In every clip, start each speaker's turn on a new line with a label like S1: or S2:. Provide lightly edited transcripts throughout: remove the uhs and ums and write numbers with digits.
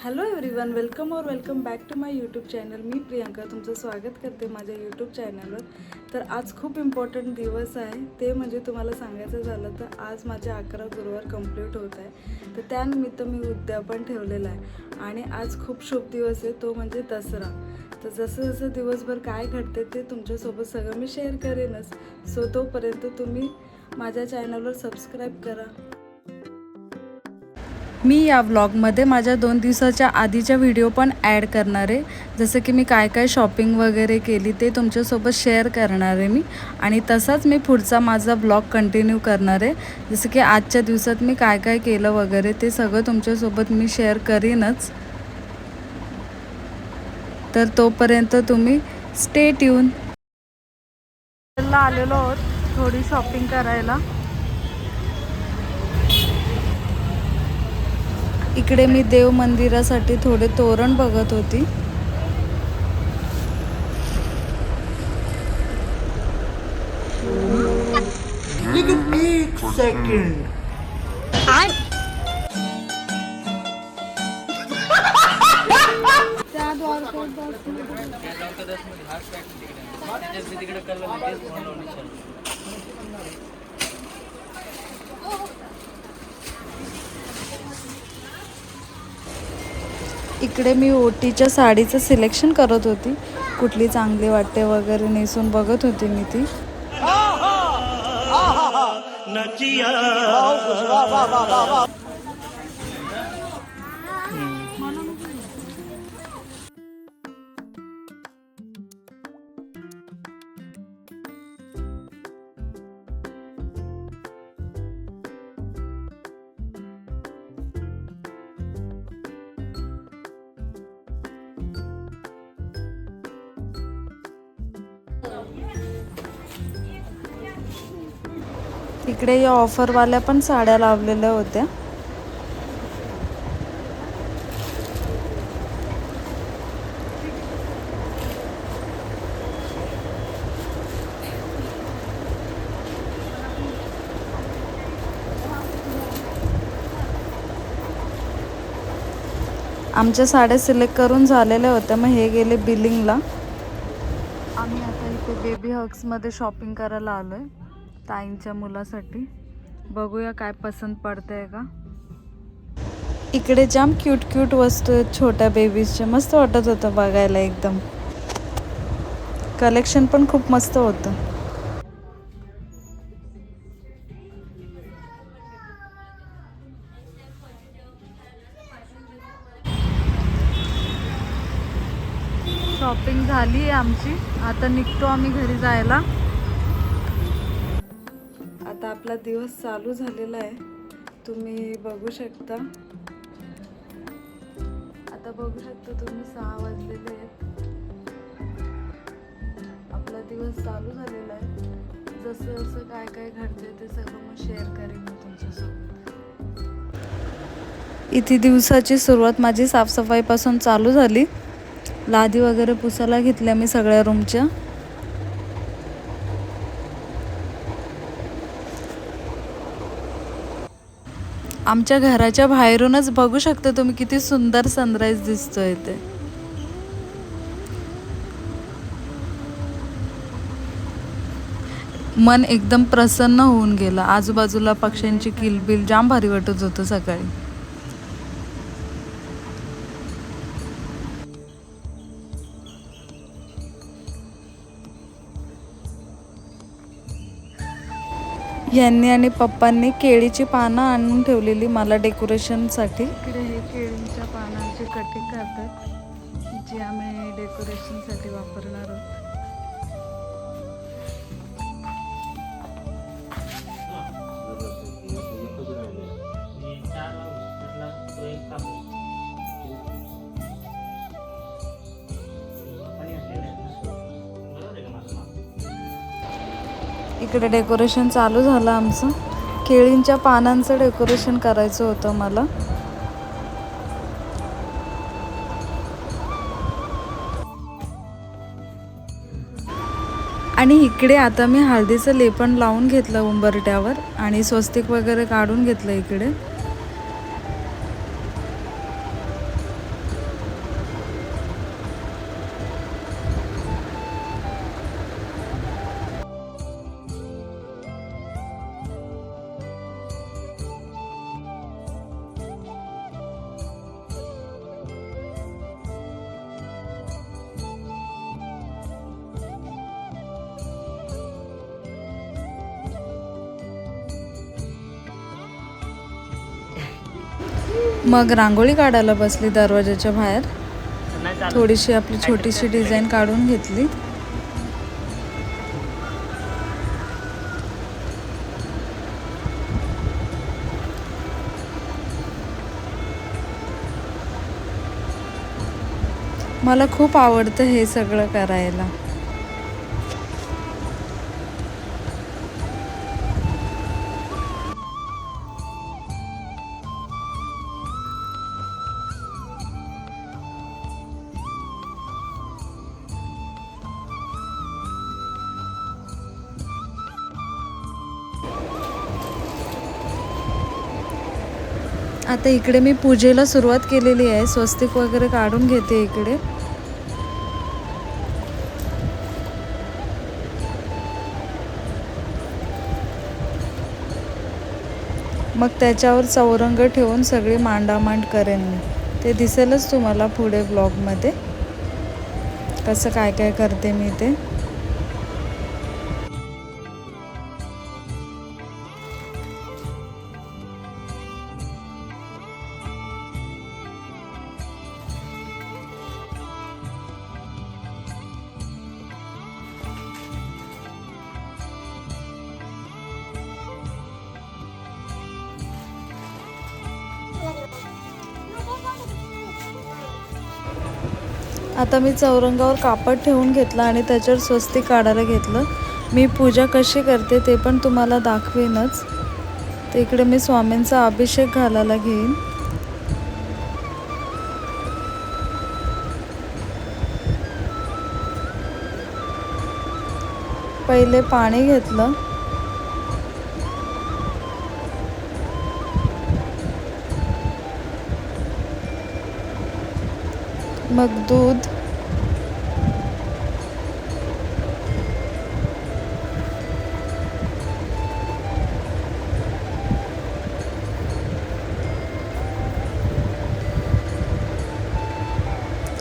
S1: Hello everyone, welcome back to my YouTube channel. मी प्रियांका तुमचं स्वागत करते माझ्या यूट्यूब चॅनलवर. तर आज खूप इम्पॉर्टंट दिवस आहे, ते म्हणजे तुम्हाला सांगायचं झालं तर आज माझे 11 गुरुवार कंप्लीट होत आहे. तर त्यानिमित्त मी उद्यापन ठेवलेलं आहे आणि आज खूप शुभ दिवस आहे, तो म्हणजे दसरा. तर जसं जसं दिवसभर काय घडते ते तुमच्यासोबत सगळं मी शेअर करेनच. सो तोपर्यंत तुम्ही माझ्या चॅनलवर सबस्क्राईब करा. मी या व्लॉगमध्ये माझ्या 2 दिवसाच्या आधीच्या व्हिडिओ पण ॲड करणार आहे. जसं की मी काय काय शॉपिंग वगैरे केली ते तुमच्यासोबत शेअर करणार आहे मी. आणि तसाच मी पुढचा माझा व्लॉग कंटिन्यू करणार आहे. जसं की आजच्या दिवसात मी काय काय केलं वगैरे ते सगळं तुमच्यासोबत मी शेअर करीनच. तर तोपर्यंत तुम्ही स्टे ट्यून. आलेलो आहोत थोडी शॉपिंग करायला. इकडे मी देव मंदिरासाठी थोडे तोरण बघत होती.
S2: एक सेकंड.
S1: इकडे मी ओटीच्या साडीचं सिलेक्शन करत होती, कुठली चांगली वाटते वगैरे नेसून बघत होती मी ती. इकडे या ऑफरवाल्या पण साड्या लावलेल्या होत्या. आमच्या साड्या सिलेक्ट करून झालेल्या होत्या, मग हे गेले बिलिंगला. आम्ही आता इथे बेबी हग्समध्ये शॉपिंग करायला आलो आहे ताईंच्या मुलासाठी. बघूया काय पसंत पडतंय का. इकडे जाम क्यूट क्यूट वस्तू आहेत छोट्या बेबीजच्या, मस्त वाटत होतं बघायला. एकदम कलेक्शन पण खूप मस्त होतं. शॉपिंग झाली आहे आमची, आता निघतो आम्ही घरी जायला. आता आपला दिवस चालू झालेला आहे, तुम्ही बघू शकता. आता बघू शकता तुम्ही 6 वाजलेले आहेत. आपला दिवस चालू झालेला आहे. जसं जसं काय काय घडतंय ते सगळं मग शेअर करेन मी तुमच्यासोबत. इथे दिवसाची सुरुवात माझी साफसफाईपासून चालू झाली. लादी वगैरे पुसायला घेतल्या मी सगळ्या रूमच्या. आमच्या घराच्या बाहेरूनच बघू शकता तुम्ही किती सुंदर सनराईज दिसतोय ते. मन एकदम प्रसन्न होऊन गेलं. आजूबाजूला पक्ष्यांची किलबिल जाम भारी वाटत होतं सकाळी. यांनी आणि पप्पांनी केळीची पानं आणून ठेवलेली मला डेकोरेशनसाठी. इकडे हे केळीच्या पानांची कटिंग करतात, जी आम्ही डेकोरेशनसाठी वापरणार आहोत. इकडे डेकोरेशन चालू झालं आमचं. केळींच्या पानांचं डेकोरेशन करायचं होतं मला. आणि इकडे आता मी हळदीचं लेपन लावून घेतलं उंबरट्यावर आणि स्वस्तिक वगैरे काढून घेतलं इकडे. मग रांगोळी काढायला बसली दरवाजाच्या बाहेर. थोडीशी आपली छोटीशी डिझाईन काढून घेतली. मला खूप आवडतं हे सगळं करायला. आता इकडे मी पूजेला सुरुवात केलेली आहे. स्वस्तिक वगैरे काढून घेते इकडे. मग त्याच्यावर चौरंग ठेवून सगळी मांडामांड करेन मी. ते दिसेलच तुम्हाला पुढे ब्लॉगमध्ये कसं काय काय करते मी ते. आता मी चौरंगावर कापड ठेवून घेतलं आणि त्याच्यावर स्वस्तिक काढायला घेतलं. मी पूजा कशी करते ते पण तुम्हाला दाखवेनच. तर इकडे मी स्वामींचा अभिषेक घालायला घेईन. पहिले पाणी घेतलं. मग दूध,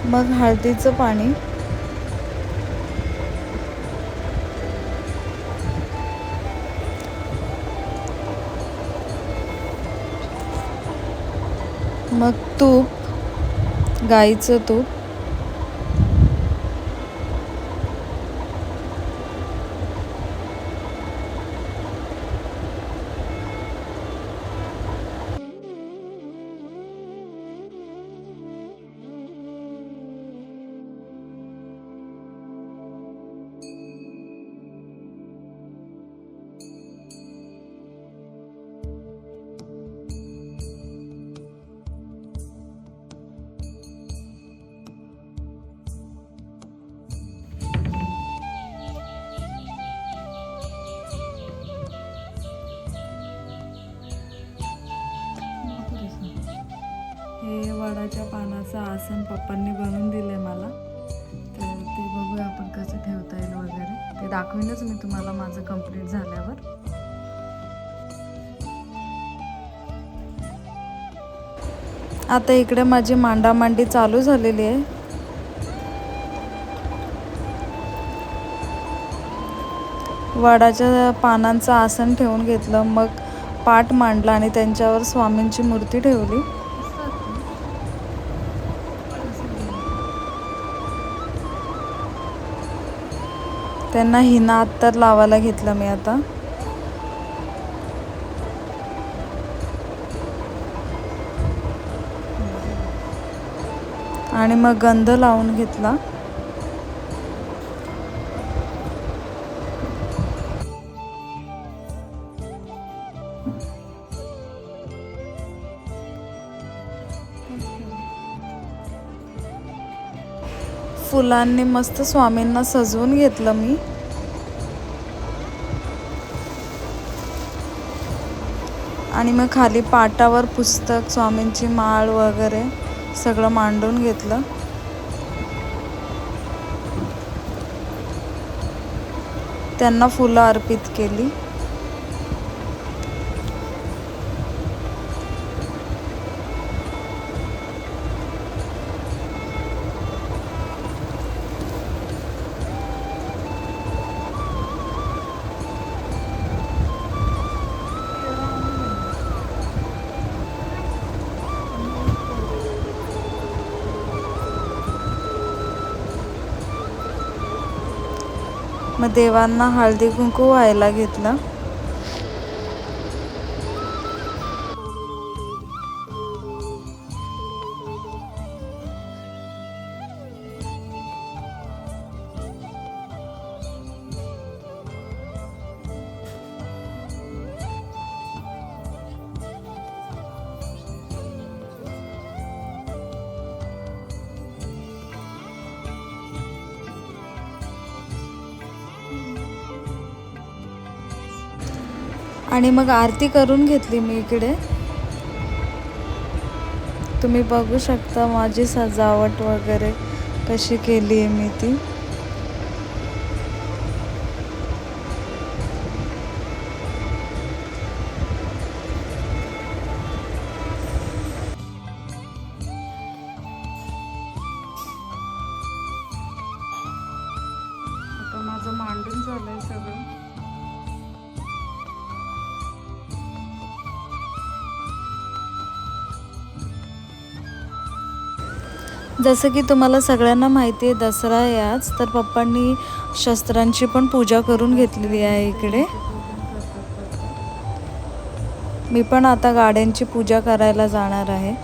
S1: मग हळदीचं पाणी, मग तूप, गाईचं तूप, हे वडाच्या पानाचं आसन पप्पांनी बनवून दिलंय मला. तर ते बघूया आपण कसं ठेवता येईल वगैरे. ते दाखवीनच मी तुम्हाला माझं कंप्लीट झाल्यावर. आता इकडे माझी मांडामांडी चालू झालेली आहे. वडाच्या पानांचं आसन ठेवून घेतलं. मग पाट मांडला आणि त्यांच्यावर स्वामींची मूर्ती ठेवली. त्यांना हिना अत्तर लावायला घेतलं मी आता. आणि मग गंध लावून घेतला. फुलांनी मस्त स्वामींना सजवून घेतलं मी. आणि मग खाली पाटावर पुस्तक, स्वामींची माळ वगैरे सगळं मांडून घेतलं. त्यांना फुलं अर्पित केली. मग देवांना हळदी कुंकू व्हायला घेतलं. आणि मग आरती करून घेतली मी इकडे. तुम्ही बघू शकता माझी सजावट वगैरे कशी केली आहे मी ती. आता माझं मांडून झालंय सगळं. जसं की तुम्हाला सगळ्यांना माहिती आहे दसरा आहे आज, तर पप्पांनी शस्त्रांची पण पूजा करून घेतलेली आहे इकडे. मी पण आता गाड्यांची पूजा करायला जाणार आहे.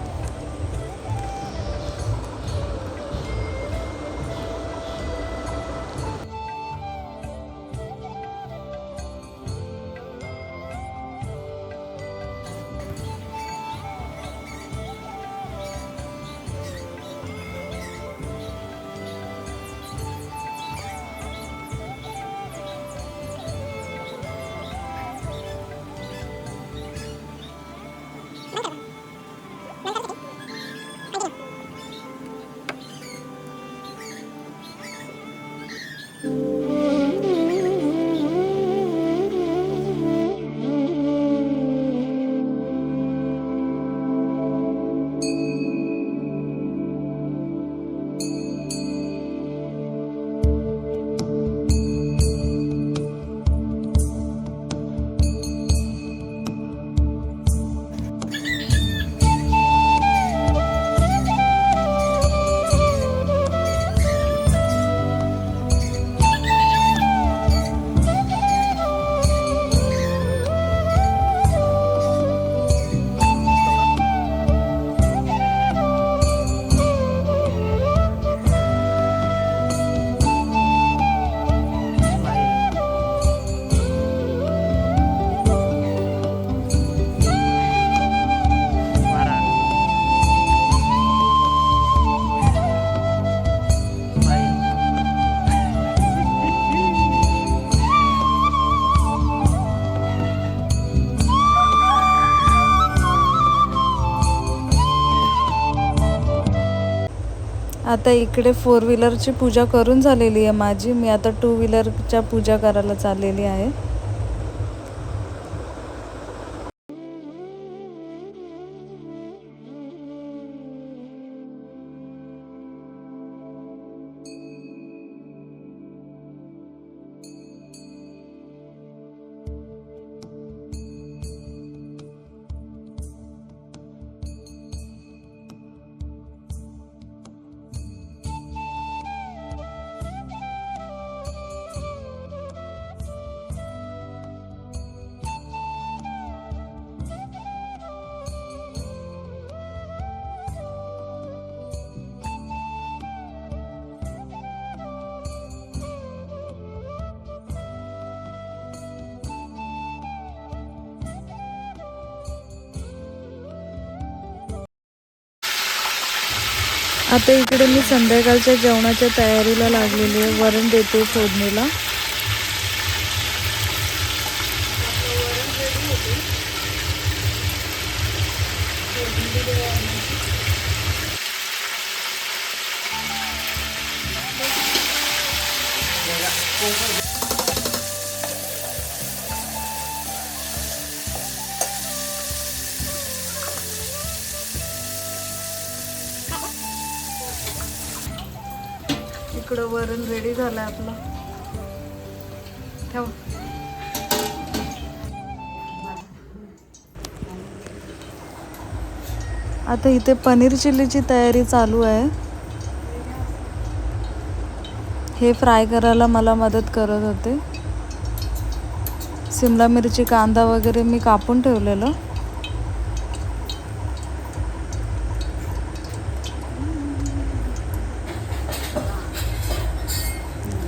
S1: आता इकडे 4 व्हीलरची पूजा करून झालेली आहे माझी. मी आता 2 व्हीलरच्या पूजा करायला चाललेली आहे. आता इकडे मी संध्याकाळच्या जेवणाच्या तयारीला लागलेली आहे. वरण देते फोडणीला. इकडं वरण रेडी झालंय आपलं. ठेव. आता इथे पनीर चिल्लीची तयारी चालू आहे. हे फ्राय करायला मला मदत करत होते. सिमला मिरची, कांदा वगैरे मी कापून ठेवलेलं.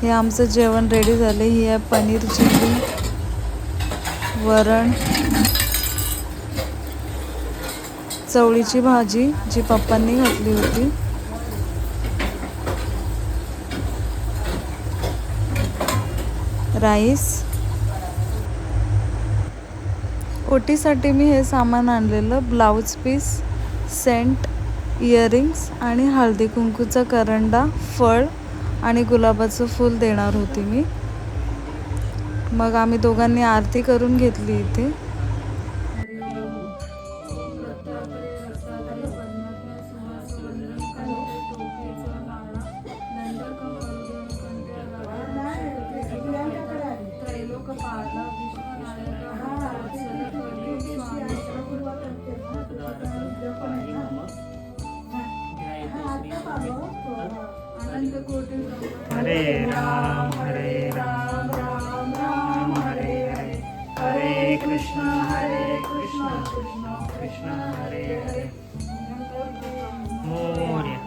S1: हे आमचं जेवण रेडी झाले. ही आहे पनीर चिली, वरण, चवळीची भाजी जी पप्पांनी घातली होती, राईस. ओटीसाठी मी हे सामान आणलेलं, ब्लाऊज पीस, सेंट, इयरिंग्स आणि हळदी कुंकूचा करंडा, फळ आणि गुलाबाचं फूल देणार होती मी. मग आम्ही दोघांनी आरती करून घेतली इथे.
S3: हरे राम राम राम हरे हरे, हरे कृष्ण कृष्ण कृष्ण हरे हरे. मोरया.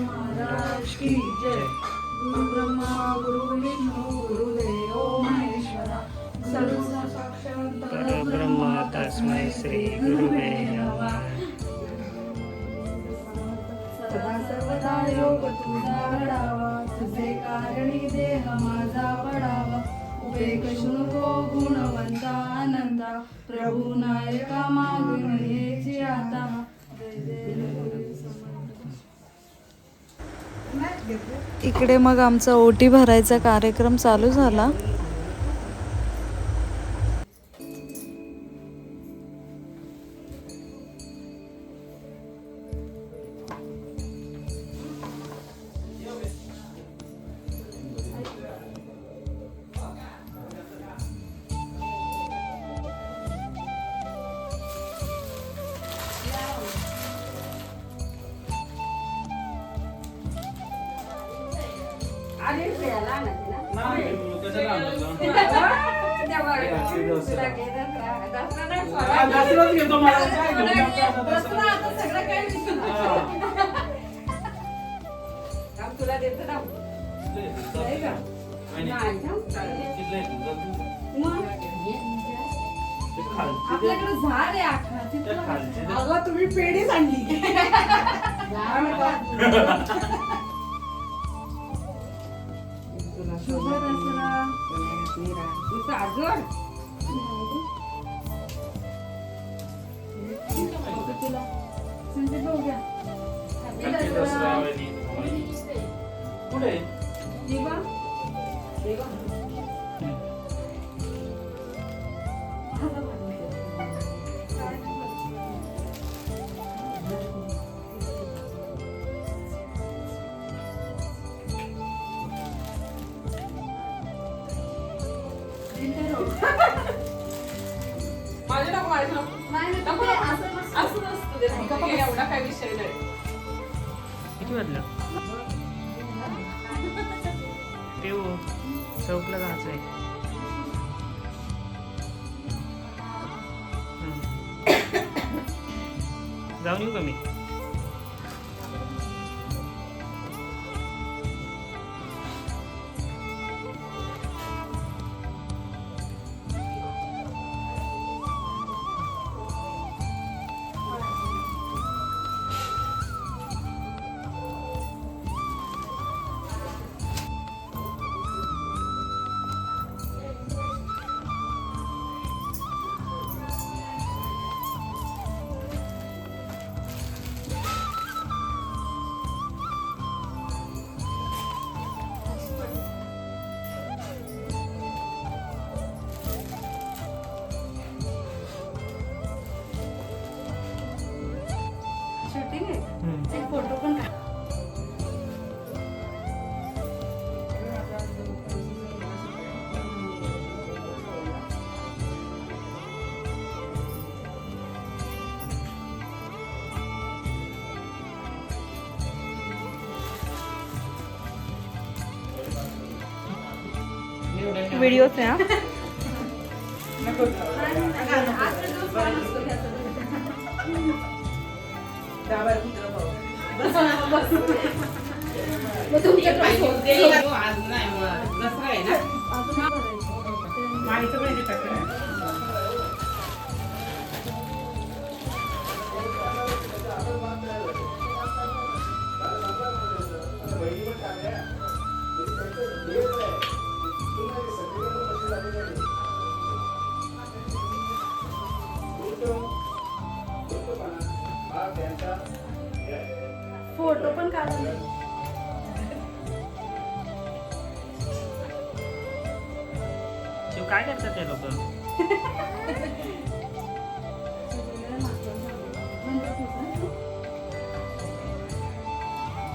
S3: महाराज की जय. गुरु ब्रह्मा गुरु विष्णू गुरुदेव महेश्वरा, परब्रह्म तस्मै श्री गुरुवे नमः.
S1: सदा सर्वदा योग तुझा घडावा, तुझे कारणी देह माझा पडावा. उपेक्ष नको गुणवंता आनंदा, प्रभू नायका मागून येची आता. इकडे मग आमचा ओटी भरायचा कार्यक्रम चालू झाला.
S4: आपल्याकडे झाड आहे अगं तुम्ही पेढीच आणली. एवढा काय विषय नाही.
S3: किती वाजलं? ते चौकला जायचं आहे. जाऊन येऊ का मी?
S1: फोटो पण काढ.
S3: व्हिडिओच आहे हा.
S1: फोटो पण काढले.
S5: शिव काय करतात ते लोक?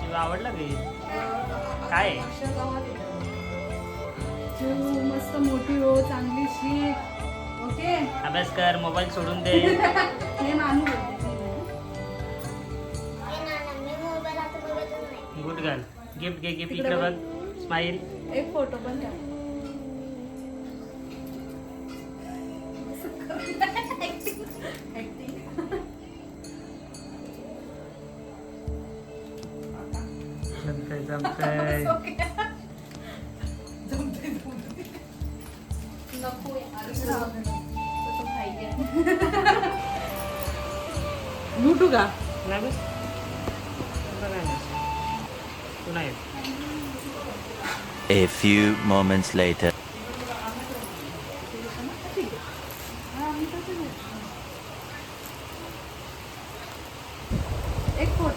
S5: शिव आवडला की काय आहे?
S1: तू मस्त मोठी हो, चांगली शिक. ओके.
S5: अभ्यास कर, मोबाईल सोडून दे.
S1: हे नानू बोलते.
S5: Good girl. गिफ्ट घे, गिफ्ट इकडे बघ. स्माईल.
S1: एक फोटो पण काढ.
S5: जमतंय जमतंय.
S3: लुटू का?
S5: नाही बस. बघा ना. तू नाही.
S6: A few moments later.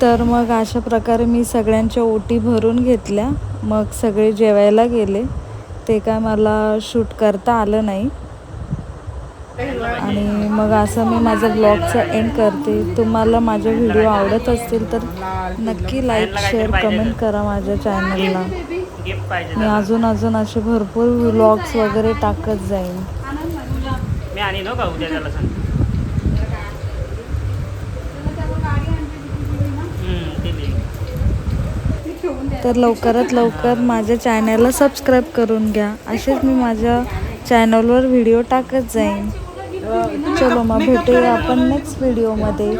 S1: तर मग अशा प्रकारे मी सगळ्यांच्या ओटी भरून घेतल्या. मग सगळे जेवायला गेले. ते काय मला शूट करता आलं नाही. आणि मग असं मी माझा ब्लॉगचा एंड करते. तुम्हाला माझे व्हिडिओ आवडत असतील तर नक्की लाईक शेअर कमेंट करा माझ्या चॅनलला.
S5: गिफ्ट पाहिजे
S1: मी
S5: त्याला.
S1: अजून असे भरपूर व्लॉग्स वगैरे टाकत जाईन.
S5: मी आणि नो का उद्या त्याला सांग. दिली.
S1: तर लवकरात लवकर माझ्या चॅनलला सबस्क्राईब करून घ्या. असेच मी माझ्या चॅनलवर व्हिडिओ टाकत जाईन. चलो मग भेटूया आपण नेक्स्ट व्हिडिओमध्ये.